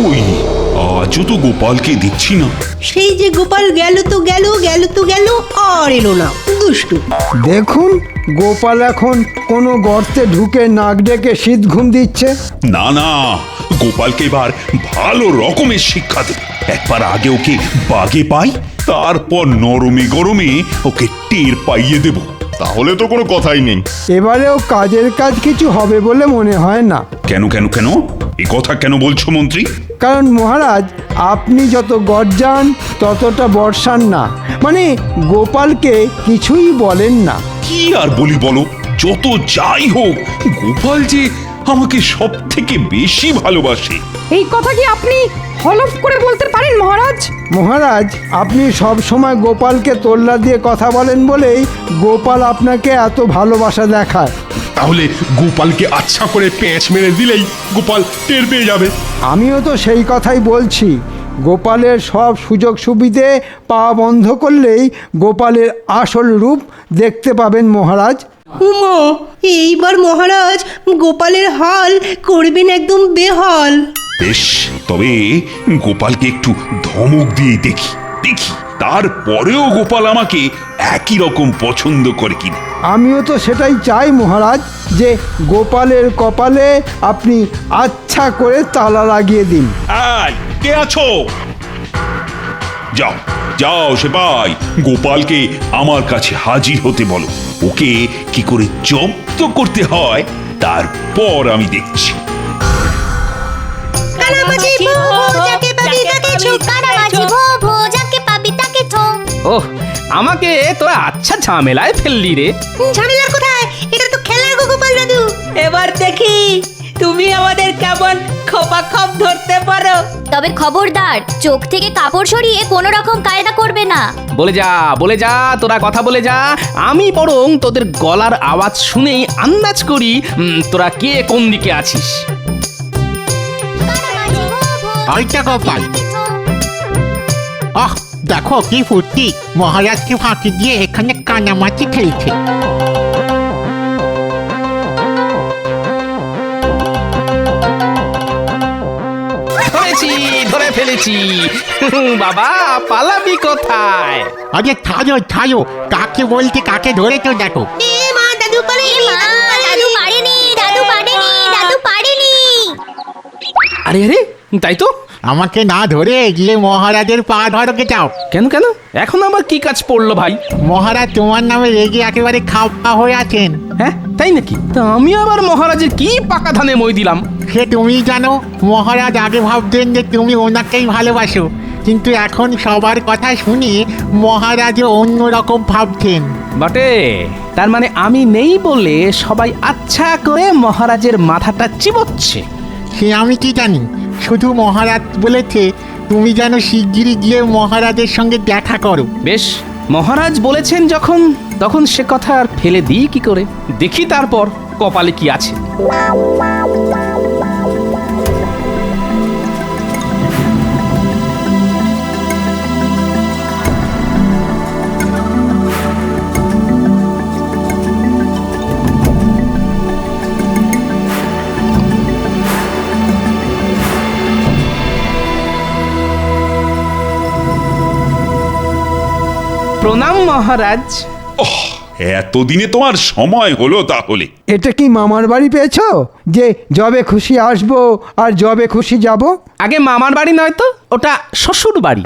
কই আজও তো গোপালকে দেখছি না। সেই যে গোপাল গেল তো গেল, গেল তো গেল, আর এলো না, দুষ্টু। দেখুন, গোপাল এখন কোনো গর্তে ঢুকে নাক ডেকে শীত ঘুম দিচ্ছে। না না, গোপালকে এবার ভালো রকমের শিক্ষা দেব। একবার আগে ওকে বাগে পাই, তারপর নরমে গরমে ওকে টের পাইয়ে দেব। তাহলে তো কোনো কথাই নেই। এবারেও কাজের কাজ কিছু হবে বলে মনে হয় না। কেন কেন কেন এ কথা কেন বলছো মন্ত্রী? কারণ মহারাজ, আপনি যত গর্জান ততটা বর্ষান না, মানে গোপালকে কিছুই বলেন না। কি আর বলি বলো, যত যাই হোক গোপাল যে আমাকে সব থেকে বেশি ভালোবাসে। এই কথা কি আপনি হলফ করে বলতে পারেন মহারাজ? মহারাজ, আপনি সব সময় গোপালকে তোল্লা দিয়ে কথা বলেন বলেই গোপাল আপনাকে এত ভালোবাসা দেখায়। তাহলে গোপালকে আচ্ছা করে প্যাঁচ মেরে দিলেই গোপাল টের পেয়ে যাবে। আমিও তো সেই কথাই বলছি। গোপালের সব সুযোগ সুবিধে পাওয়া বন্ধ করলেই গোপালের আসল রূপ দেখতে পাবেন মহারাজ। উমা, এইবার মহারাজ গোপালের হাল করবেন একদম বেহাল। বেশ, তবে গোপালকে একটু ধমক দিয়ে দেখি দেখি তারপরেও গোপাল আমাকে একই রকম পছন্দ করে কিনা। আমিও তো সেটাই চাই মহারাজ, যে গোপালের কপালে আপনি আচ্ছা করে তালা লাগিয়ে দিন। এই, কে আছো? যাও যাও সেপাই, গোপালকে আমার কাছে হাজির হতে বলো। ওকে কি করে জব্দ করতে হয় তারপর আমি দেখছি। ওহ, আমাকে তোরা আচ্ছা ঝামেলায় ফেললি রে। ঝামেলার কোথায়, এটা তো খেলার গো গোপাল দাদু। এবার দেখি তুমি আমাদের কেমন খোপা খপ ধরতে পারো। তবে খবরদার, চোখ থেকে কাপড় সরিয়ে কোনো রকম কায়দা করবে না। বলে যা তোরা কথা বলে যা। আমি বরং তোদের গলার আওয়াজ শুনেই আন্দাজ করি তোরা কে কোন দিকে আছিস। ওইটা গোপাল। আহ, দেখো কি ফুর্তি, মহারাজকে ফাঁকি দিয়ে এখানে কানামাছি খেলছে। ধরে ফেলেছি বাবা, পালাবি কোথায়? আরে ছাড়ো ছাড়ো, কাকে বলতে কাকে ধরেছো দেখো। দাদু পারেনি, দাদু পারেনি, দাদু পারেনি, দাদু পারেনি। আরে আরে, তাই তো। আমাকে না ধরে গিয়ে মহারাজের পা ধরকে যাও। কেন কেন, এখন আবার কি কাজ পড়লো ভাই? মহারাজ তোমার নামে রেগে একেবারে খাওয়া হয়ে আছেন। হ্যাঁ, তাই নাকি? তা আমি আবার মহারাজের কি পাকা ধানে মই দিলাম? সে তুমি জানো। মহারাজ আগে ভাবতেন যে তুমি ওনাকেই ভালোবাসো, কিন্তু এখন সবার কথা শুনে মহারাজও অন্যরকম ভাবছেন। বটে, তার মানে আমি নেই বলে সবাই আচ্ছা করে মহারাজের মাথাটা চিবোচ্ছে। সে আমি কি জানি, শুধু মহারাজ বলেছে তুমি যেন শিগগিরই গিয়ে মহারাজের সঙ্গে দেখা করো। বেশ, মহারাজ বলেছেন যখন, তখন সে কথা আর ফেলে দিই কি করে? দেখি তারপর কপালে কি আছে। প্রণাম মহারাজ। এতদিনে তোমার সময় হলো তাহলে? এটা কি মামার বাড়ি পেয়েছো যে যবে খুশি আসবো আর যবে খুশি যাব? আগে মামার বাড়ি নয় তো, ওটা শ্বশুর বাড়ি।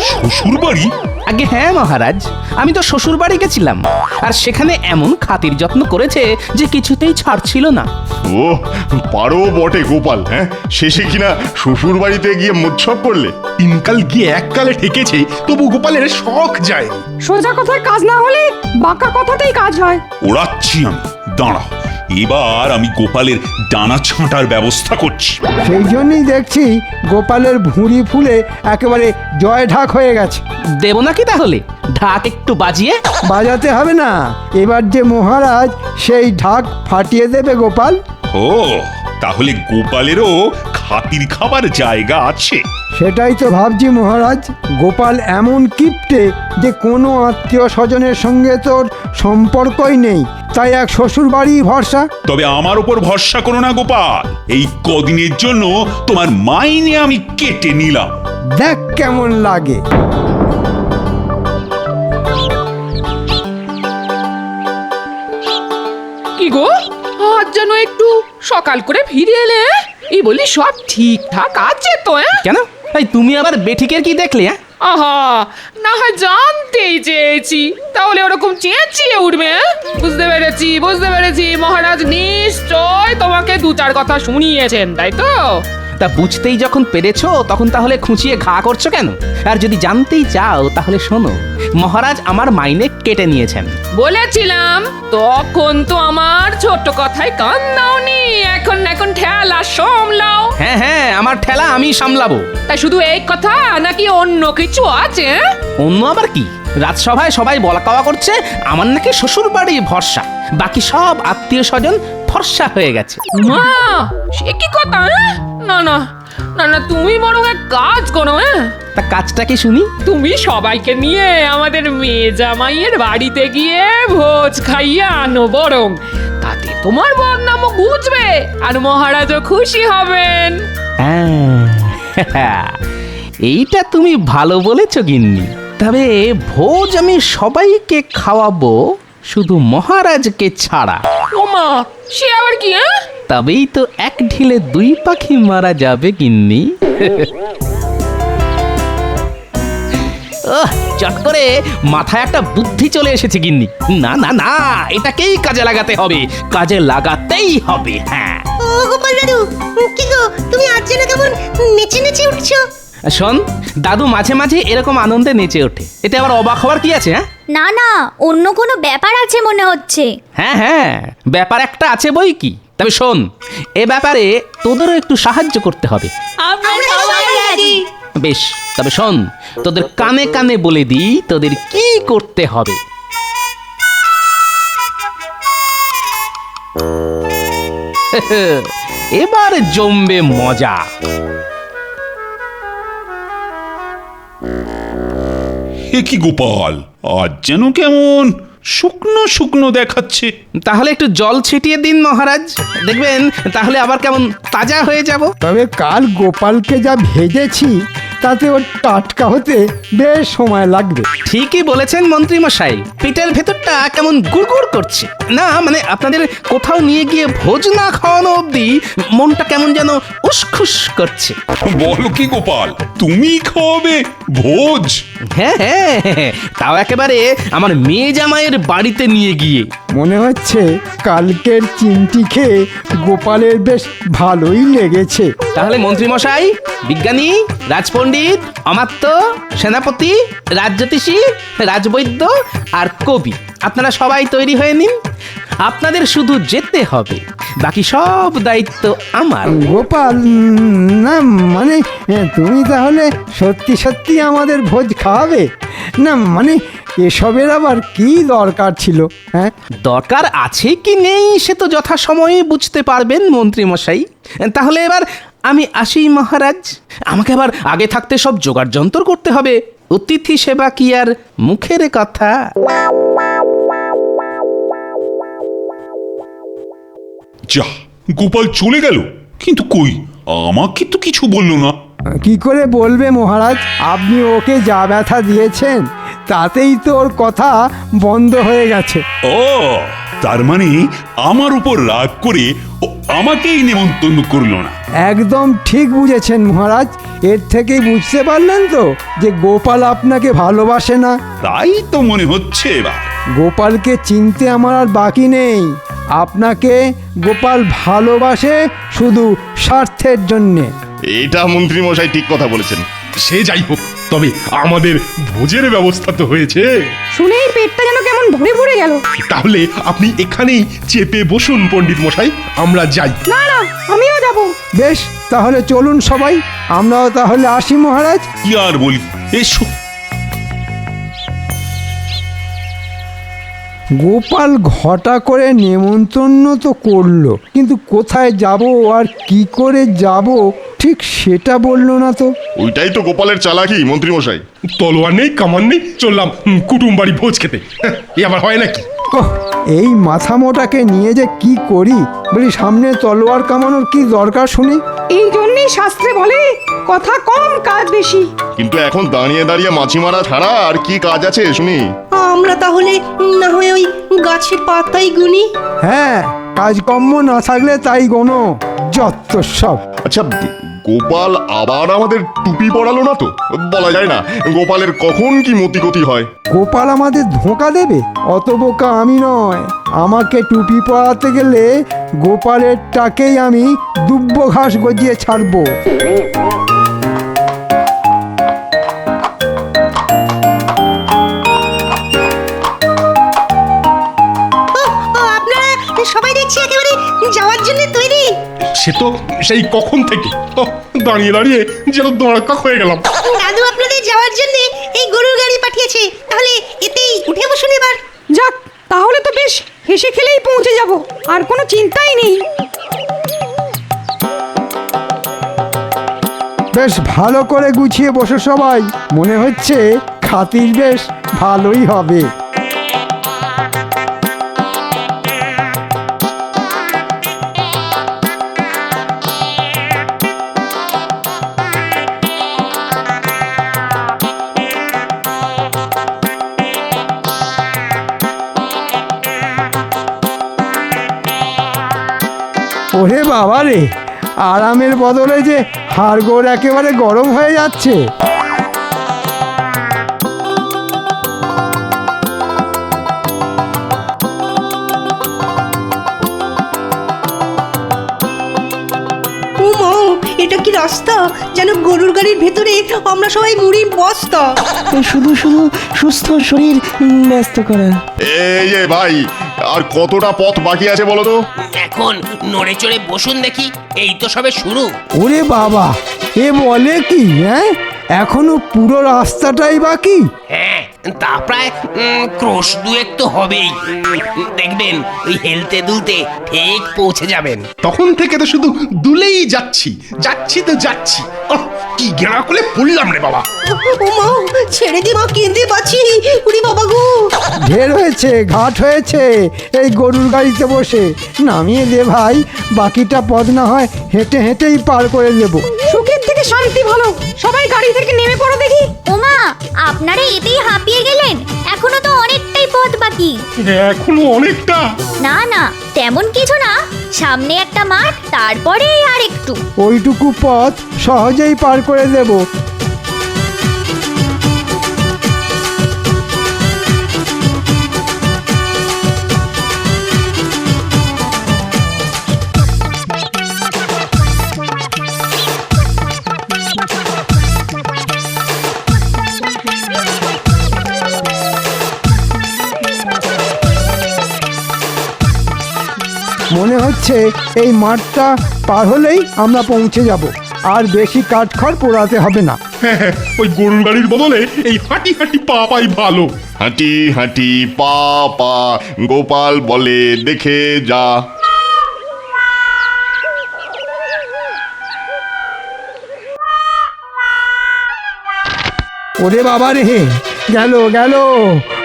শ্বশুর বাড়ি? আগে হ্যাঁ মহারাজ, আমি তো শ্বশুর বাড়ি গেছিলাম, আর সেখানে এমন খাতির যত্ন করেছে যে কিছুতেই ছাড়ছিল না। ও পারো বটে গোপাল। হ্যাঁ, শেষে কিনা শ্বশুর বাড়িতে গিয়ে মোৎসব করলে। তিনকাল গিয়ে এককালে ঠেকেছে, তবু গোপালের শখ যায়। সোজা কথায় কাজ না হলে বাঁকা কথাতেই কাজ হয়। ওড়াচ্ছি আমি, দাঁড়াও। এবার আমি গোপালের ডানা ছাঁটার ব্যবস্থা করছি। সেই জন্যই দেখছি গোপালের ভুঁড়ি ফুলে একেবারে জয় ঢাক হয়ে গেছে। দেব নাকি তাহলে ঢাক একটু বাজিয়ে? বাজাতে হবে না, এবার যে মহারাজ সেই ঢাক ফাটিয়ে দেবে গোপাল। ও, তাহলে গোপালেরও খাতির খাবার জায়গা আছে। সেটাই তো ভাবছি মহারাজ। গোপাল এমন কিপ্টে যে কোনো আত্মীয় স্বজনের সঙ্গে তোর সম্পর্কই নেই, তাই এক শ্বশুর বাড়ি ভরসা। তবে আমার উপর ভরসা করো না গোপাল, এই কদিনের জন্য তোমার মাইনে আমি কেটে নিলাম। দেখ কেমন লাগে। কি গো, আজ যেন একটু সকাল করে ফিরে এলে? এই বলি সব ঠিকঠাক আছে তো? কেন এই তুমি আবার বেঠিকের কি দেখলে? আহা, না হয় জানতেই চেয়েছি, তাহলে ওরকম চেঁচিয়ে উঠবে? বুঝতে পেরেছি, মহারাজ নিশ্চয় তোমাকে দু চার কথা শুনিয়েছেন, তাই তো? তা বুঝতেই যখন পেরেছো তখন তাহলে খুঁচিয়ে ঘা করছো কেন? আর যদি জানতেই চাও তাহলে শোনো, মহারাজ আমার মাইনে কেটে নিয়েছেন। বলেছিলাম তখন তো আমার ছোট্ট কথায় কান দাওনি। এখন ঠেলা সামলাও। হ্যাঁ, আমার ঠেলা আমি সামলাবো। তাই শুধু এই কথা নাকি অন্য কিছু আছে? অন্য আবার কি? রাজসভায় সবাই বলা কওয়া করছে আমার নাকি শ্বশুর বাড়ি ভরসা, বাকি সব আত্মীয় স্বজন ফর্সা হয়ে গেছে। মা, সে কি কথা? না না না না, তুমি বরং এক কাজ করো। তা কাজটা কি শুনি? তুমি সবাইকে নিয়ে আমাদের মেয়ে জামাইয়ের বাড়িতে গিয়ে ভোজ খাইয়ে আনো বরং, তাতে তোমার বদনামও ঘুচবে আর মহারাজও খুশি হবেন। এইটা তুমি ভালো বলেছ গিন্নি। তবে ভোজ আমি সবাইকে খাওয়াবো, শুধু মহারাজকে ছাড়া। ওমা, সে আবার কি? তবেই তো এক ঢিলে দুই পাখি মারা যাবে গিন্নি। চট করে মাথায় একটা বুদ্ধি চলে এসেছে গিন্নি। না না না, এটাকেই কাজে লাগাতে হবে, কাজে লাগাতেই হবে। হ্যাঁ, ও গোপাল দাদু, কি গো তুমি আজ যেন কেমন নেচে নেচে উঠছো? শোন, দাদু মাঝে মাঝে এরকম আনন্দে নেচে ওঠে, এতে আবার অবাক হওয়ার কি আছে? না না, অন্য কোনো ব্যাপার আছে মনে হচ্ছে। হ্যাঁ, ব্যাপার একটা আছে বই কি। তবে শোন, এ ব্যাপারে তোদেরও একটু সাহায্য করতে হবে। আমরা সবাই রাজি। বেশ, তবে শোন, তোদের কানে কানে বলে দিই তোদের কি করতে হবে। এবার জমবে মজা। এ কি গোপাল, আজ যেন কেমন শুকনো শুকনো দেখাচ্ছে। তাহলে একটু জল ছিটিয়ে দিন মহারাজ, দেখবেন তাহলে আবার কেমন তাজা হয়ে যাব। তবে কাল গোপালকে যা ভেজেছি তাতে ওর টাটকা হতে বেশ সময় লাগবে। ঠিকই বলেছেন মন্ত্রী মশাই, পেটের ভেতরটা কেমন গুড়গুড় করছে। না মানে আপনাদের কোথাও নিয়ে গিয়ে ভোজ না খাওয়ানো অবধি মনটা কেমন যেন উসখুস করছে। বলো কি গোপাল, তুমি খাওয়াবে ভোজ? হ্যাঁ, তাও একেবারে আমার মেয়ে জামাইয়ের বাড়িতে নিয়ে গিয়ে। মনে হচ্ছে কালকের চিমটি খেয়ে গোপালের বেশ ভালোই লেগেছে। তাহলে মন্ত্রী মশাই, বিজ্ঞানী, রাজপণ্ডিত, অমাত্য, সেনাপতি, রাজজ্যোতিষী, রাজবৈদ্য আর কবি, আপনারা সবাই তৈরি হয়ে নিন। আপনাদের শুধু যেতে হবে, বাকি সব দায়িত্ব আমার। গোপাল, না মানে তুমি তাহলে সত্যি সত্যি আমাদের ভোজ খাওয়াবে? না মানে এসবের আবার কি দরকার ছিল? হ্যাঁ, দরকার আছে কি নেই সে তো যথাসময়ে বুঝতে পারবেন মন্ত্রী মশাই। তাহলে এবার আমি আসি মহারাজ, আমাকে আবার আগে থাকতে সব জোগাড় যন্ত্র করতে হবে। অতিথি সেবা কি আর মুখের কথা? যা, গোপাল চলে গেল, কিন্তু কই আমাকে তো কিছু বললো না। কি করে বলবে মহারাজ? আপনি ওকে যা ব্যথা দিয়েছেন তাতেই তো ওর কথা বন্ধ হয়ে গেছে। ও, তার মানে আমার উপর রাগ করে ও আমাকেই নেমন্তন্ন করলো না। একদম ঠিক বুঝেছেন মহারাজ। এর থেকেই বুঝতে পারলেন তো যে গোপাল আপনাকে ভালোবাসে না। তাই তো মনে হচ্ছে এবার। গোপালকে চিনতে আমার আর বাকি নেই। আপনাকে গোপাল ভালোবাসে শুধু স্বার্থের জন্যে। এটা মন্ত্রী মশাই ঠিক কথা বলেছেন। সে যাই হোক, তবে আমাদের ভোজের ব্যবস্থা তো হয়েছে। শুনেই পেটটা যেন কেমন ভরে ভরে গেল। তাহলে আপনি এখানেই চেপে বসুন পণ্ডিত মশাই, আমরা যাই। না না, আমিও যাব। বেশ, তাহলে চলুন সবাই, আমরাও তাহলে আসি মহারাজ। কি আর বলি, এসো। গোপাল ঘটা করে নেমন্তন্ন তো করলো, কিন্তু কোথায় যাব আর কি করে যাব ঠিক সেটা বললো না তো। ওইটাই তো গোপালের চালাকি মন্ত্রী মশাই। তলোয়ার নেই, কামান নেই, চললাম কুটুম বাড়ি ভোজ খেতে। এ আবার হয় নাকি? ওহ, এই মাথা মোটাকে নিয়ে যে কি করি বলি, সামনে তলোয়ার কামানোর কি দরকার শুনি? এই জন্যই শাস্ত্রে বলে কথা কম কাজ বেশি। কিন্তু এখন দাঁড়িয়ে দাঁড়িয়ে মাছি মারা ছাড়া আর কি কাজ আছে শুনি? আমরা তাহলে না হয় ওই গাছের পাতাই গুনি। হ্যাঁ, কাজকর্ম না থাকলে তাই গোনো, যত সব। আচ্ছা, গোপাল আবার আমাদের টুপি পরালো না তো? বলা যায় না গোপালের কখন কি মতিগতি হয়। গোপাল আমাদের ধোঁকা দেবে? অত বোকা আমি নয়। আমাকে টুপি পরাতে গেলে গোপালের টাকেই আমি দুব্ব ঘাস গজিয়ে ছাড়বো। আপনারা সবাই দেখছি একেবারে যাওয়ার জন্য তৈরি। সে তো সেই কখন থেকে দাঁড়িয়ে দাঁড়িয়ে যেন দড়কা হয়ে গেলাম। দাদু আপনাদের যাওয়ার জন্য এই গরুর গাড়ি পাঠিয়েছে, তাহলে এতেই উঠে বসুন এবার। যাক, তাহলে তো বেশ হেসে খেলেই পৌঁছে যাব, আর কোনো চিন্তাই নেই। বেশ ভালো করে গুছিয়ে বসো সবাই, মনে হচ্ছে খাতির বেশ ভালোই হবে। ওরে বাবা রে, আরামের বদলে যে হাড়গোড় একেবারে গরম হয়ে যাচ্ছে। ও মা, এটা কি রাস্তা? যেন গরুর গাড়ির ভেতরে আমরা সবাই মুড়ির বস্তা। শুধু শুধু সুস্থ শরীর ব্যস্ত করা। এই যে ভাই, আর কতটা পথ বাকি আছে বলো তো? এখন নড়ে চড়ে বসুন দেখি, এই তো সবে শুরু। ওরে বাবা, এ বলে কি? হ্যাঁ, এখনো পুরো রাস্তাটাই বাকি? হ্যাঁ, তা প্রায় ক্রোশ দুয়েক তো হবেই। দেখবেন ওই হেলতে দুলতে ঠিক পৌঁছে যাবেন। তখন থেকে তো শুধু দুলেই যাচ্ছি যাচ্ছি তো যাচ্ছি। কি গেঁড়া করে পড়লাম রে বাবা। ও মা, ছেড়ে দি মা, কেঁদে বাঁচি। উড়ি বাবা গো। ঢের হয়েছে, ঘাট হয়েছে এই গরুর গাড়িতে বসে। নামিয়ে দে ভাই, বাকিটা পথ না হয় হেঁটে হেঁটেই পার করে দেবো। সুখের থেকে শান্তি ভালো, সবাই গাড়ি থেকে নেমে পড়ো দেখি। ওমা, আপনারা এতেই হাঁপিয়ে গেলেন? এখনো তো অনেকটাই পথ বাকি। এখনো অনেকটা? না না, তেমন কিছু না, সামনে একটা মাঠ, তারপরে আর একটু। ওইটুকু পথ সহজেই পার করে দেবো। মনে হচ্ছে এই মাঠটা পার হলেই আমরা পৌঁছে যাব, আর বেশি কাঠখড় পোড়াতে হবে না। হ্যাঁ হ্যাঁ, ওই গরুর গাড়ির বদলে এই হাঁটি হাঁটি পা পাই ভালো। হাঁটি হাঁটি পা পা, গোপাল বলে দেখে যা। ওরে বাবা রে, গেল গেল,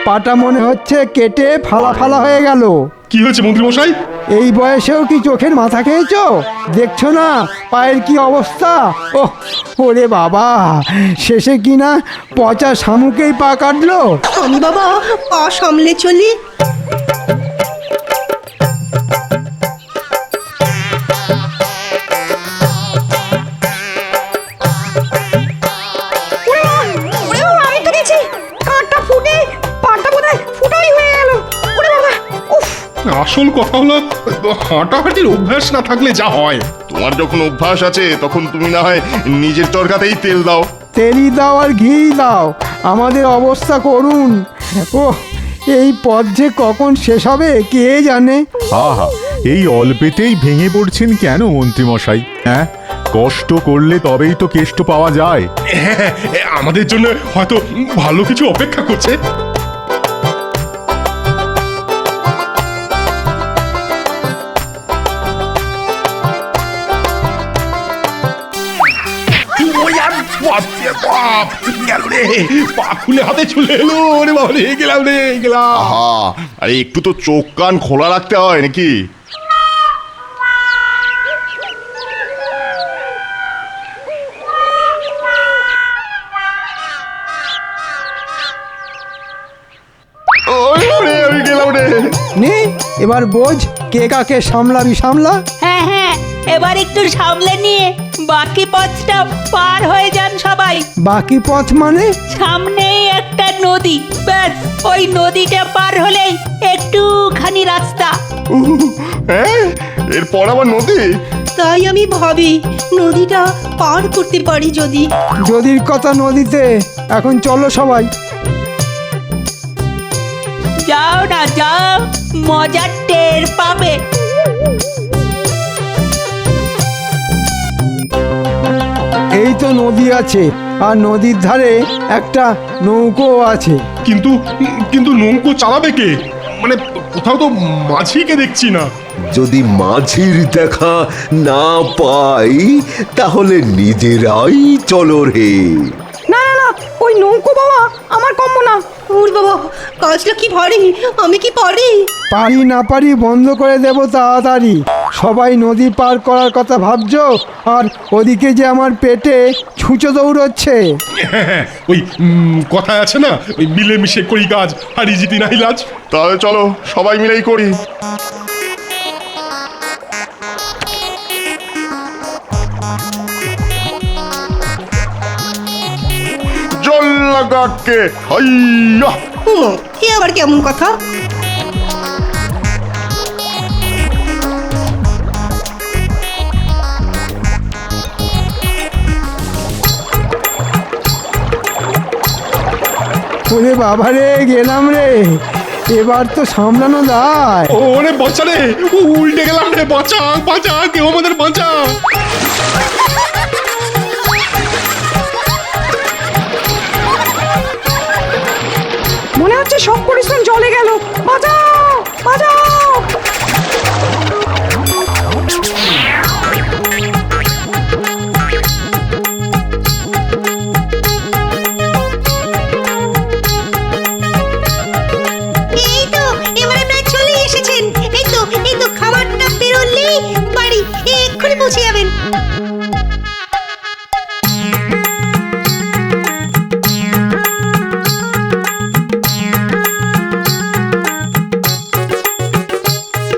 পাটা মনে হচ্ছে কেটে ফালা ফালা হয়ে গেল। কি হয়েছে মন্ত্রী মশাই? এই বয়সেও কি চোখের মাথা খেয়েছো? দেখছো না পায়ের কি অবস্থা? ওহ, ওরে বাবা, শেষে কিনা পচা শামুকেই পা কাটলো। আমি বাবা পা সামলে চলি। আমি তো দেখছি কাঁটা ফুটে পাটা বোধহয় ফুটোই হয়ে গেল। ওরে বাবা, উফ। আসল কথা হলো হাঁটাহাঁটির অভ্যাস না থাকলে যা হয়। তোমার যখন অভ্যাস আছে তখন তুমি না হয় নিজের চরকাতেই তেল দাও। তেলি দাও আর ঘি দাও, আমাদের অবস্থা করুন। ওহ, এই পথ যে কখন শেষ হবে কে জানে। আহা, এই অল্পেতেই ভেঙে পড়ছেন কেন মন্ত্রীমশাই? হ্যাঁ, কষ্ট করলে তবেই তো কেষ্ট পাওয়া যায়। হ্যাঁ, আমাদের জন্য হয়তো ভালো কিছু অপেক্ষা করছে। বাপ রে বাপ, গেল রে, পা খুলে হাতে চলে এলো, ওরে বাবা রে, গেলাম রে, গেলাম। আহা, আরে একটু তো চোখ কান খোলা রাখতে হয় নাকি? আমি গেলাম রে। নে এবার বোঝ কে কাকে সামলাবি সামলা। হ্যাঁ হ্যাঁ, এবার একটু সামলে নিয়ে বাকি পথটা পার হয়ে যান সবাই। বাকি পথ মানে? সামনেই একটা নদী, ব্যাস ওই নদীটা পার হলেই একটুখানি রাস্তা। হ্যাঁ, এরপর আবার নদী? তাই আমি ভাবি নদীটা পার করতে পারি যদি। যদির কথা নদীতে। এখন চলো সবাই। যাও না যাও, মজার টের পাবে। এই তো নদী আছে, আর নদীর ধারে একটা নৌকো আছে। কিন্তু কিন্তু নৌকো চালাবে কে? মানে কোথাও তো মাঝিকে দেখছি না। যদি মাঝির দেখা না পাই তাহলে নিজেরাই চলো রে। না না না, ওই নৌকো বাবা আমার কম্ম না। ওর বাবা, কাজটা কি ভারী, আমি কি পারি? পারি না পারি বন্ধ করে দেব তাড়াতাড়ি। সবাই নদী পার করার কথা ভাবছো, আর ওদিকে যে আমার পেটে ছুঁচো দৌড়চ্ছে। হ্যাঁ, ওই কথায় আছে না, ওই মিলেমিশে করি কাজ, হারি জিতি নাই লাজ। তাহলে চলো সবাই মিলেই করি। জল লাগাকে হাইয়া। এ আবার কেমন কথা? ওরে বাবা রে, গেলাম রে, এবার তো সামলানো দায়। ওরে বাঁচা রে, উল্টে গেলাম রে, বাঁচা বাঁচা, কেউ আমাদের বাঁচা। মনে হচ্ছে সব পরিশ্রম জলে গেল। বাঁচাও বাঁচাও। এই তো এবারে প্রায় চলে এসেছেন। এই তো খাবারটা বেরোলেই বাড়ি, এক্ষুনি পৌঁছে যাবেন।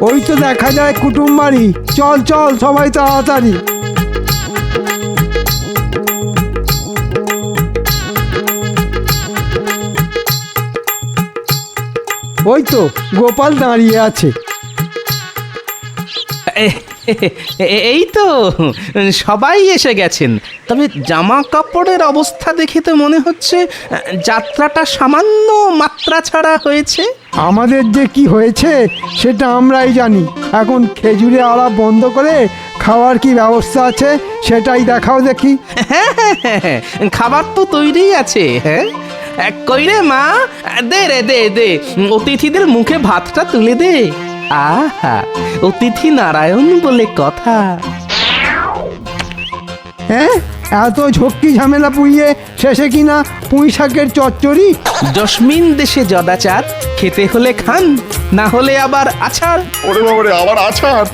ওই তো দেখা যায় কুটুম বাড়ি। চল চল সবাই তাড়াতাড়ি। ওই তো গোপাল দাঁড়িয়ে আছে। এই তো সবাই এসে গেছেন। তবে জামা কাপড়ের অবস্থা দেখে তো মনে হচ্ছে যাত্রাটা সামান্য মাত্রা ছাড়া হয়েছে। আমাদের যে কি হয়েছে সেটা আমরাই জানি। এখন খেজুরে আড়া বন্ধ করে খাওয়ার কি ব্যবস্থা আছে সেটাই দেখাও দেখি। হ্যাঁ হ্যাঁ হ্যাঁ, খাবার তো তৈরি আছে। হ্যাঁ, কই রে মা, দে রে দে দে, অতিথিদের মুখে ভাতটা তুলে দে। আহা, অতিথি নারায়ণ বলে কথা। হ্যাঁ, এত ঝক্কি ঝামেলা পুইয়ে শেষে কিনা পুঁই শাকের চচ্চড়ি। জসমিন দেশে জদাচার, খেতে হলে খান, না হলে আবার আছাড়। ওরে বাবা রে, আবার আছাড়?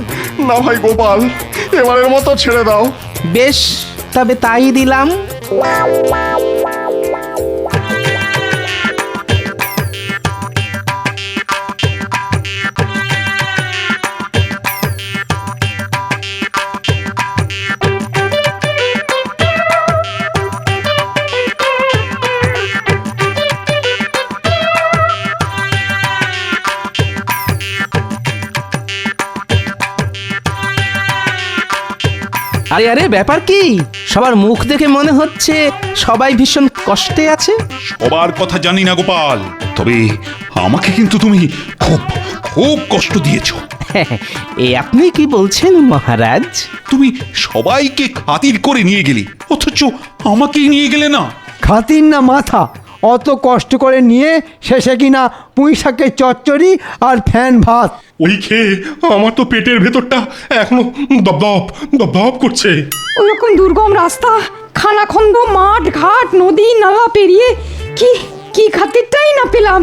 না ভাই গোপাল, এবারের মতো ছেড়ে দাও। বেশ, তবে তাই দিলাম। আরে আরে, ব্যাপার কি? সবার মুখ দেখে মনে হচ্ছে সবাই ভীষণ কষ্টে আছে। সবার কথা জানি না গোপাল, তবে আমাকে কিন্তু তুমি খুব খুব কষ্ট দিয়েছো। এ আপনি কি বলছেন মহারাজ? তুমি সবাইকে খাতির করে নিয়ে গেলে, অথচ আমাকেই নিয়ে গেলে না। খাতির না মাথা, অত কষ্ট করে নিয়ে শেষে কিনা পুঁই শাকের চচ্চড়ি আর ফ্যান ভাত। ওই খেয়ে আমার তো পেটের ভেতরটা এখনো দপদপ দপদপ করছে। ওরকম দুর্গম রাস্তা খানাখন্দ মাঠ ঘাট নদী নালা পেরিয়ে কি কি খাতিরটাই না পেলাম।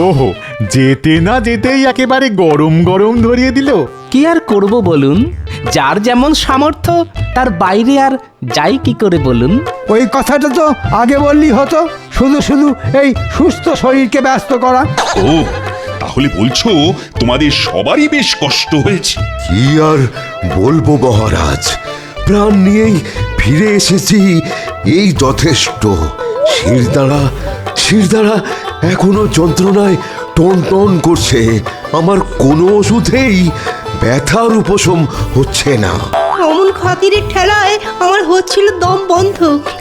ওহো, যেতে না যেতেই একেবারে গরম গরম ধরিয়ে দিল। কি আর করব বলুন, যার যেমন সামর্থ্য তার বাইরে আর যাই কি করে বলুন। ওই কথাটা তো আগে বললি হতো, শুধু শুধু এই সুস্থ শরীরকে ব্যস্ত করা। ও তাহলে বলছো তোমাদের সবারই বেশ কষ্ট হয়েছে? কি আর বলবো মহারাজ, প্রাণ নিয়েই ফিরে এসেছি, এই যথেষ্ট। শিরদাঁড়া এখনো যন্ত্রণায় টন টন করছে। আমার কোনো ওষুধেই ব্যথার উপশম হচ্ছে না। অমন খাতিরের ঠেলায় আমার হচ্ছিল দম বন্ধ,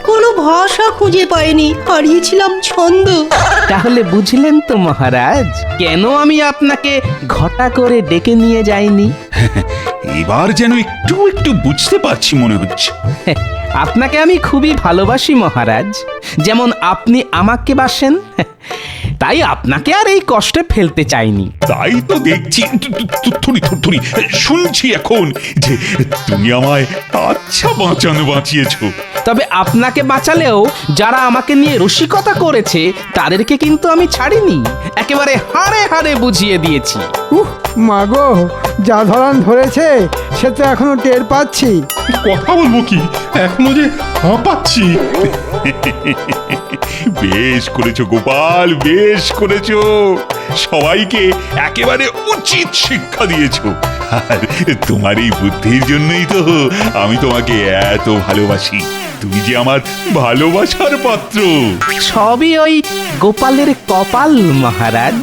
কোনো ভাষা খুঁজে পাইনি, হারিয়েছিলাম ছন্দ। তাহলে বুঝলেন তো মহারাজ, কেন আমি আপনাকে ঘটা করে ডেকে নিয়ে যাইনি। এবার যেন একটু একটু বুঝতে পারছি মনে হচ্ছে। আপনাকে আমি খুবই ভালোবাসি মহারাজ, যেমন আপনি আমাকে বাসেন। তাই আপনাকে আর এই কষ্টে ফেলতে চাইনি। তাই তো দেখছি, থুরি শুনছি এখন যে তুমি আমায় আচ্ছা বাঁচিয়েছো। তবে আপনাকে বাঁচালেও যারা আমাকে নিয়ে রসিকতা করেছে তাদেরকে কিন্তু আমি ছাড়িনি, একেবারে হাড়ে হাড়ে বুঝিয়ে দিয়েছি। মাগো, যা ধরান ধরেছে সে তো এখনো টের পাচ্ছি। কথা বলবো কি, এখনো যে হাঁপাচ্ছি। বেশ করেছো গোপাল, বেশ করেছো। সবাইকে একেবারে উচিত শিক্ষা দিয়েছো। আর তোমার এই বুদ্ধির জন্যই তো আমি তোমাকে এত ভালোবাসি। তুমি যে আমার ভালোবাসার পাত্র। সবই ওই গোপালের কপাল মহারাজ।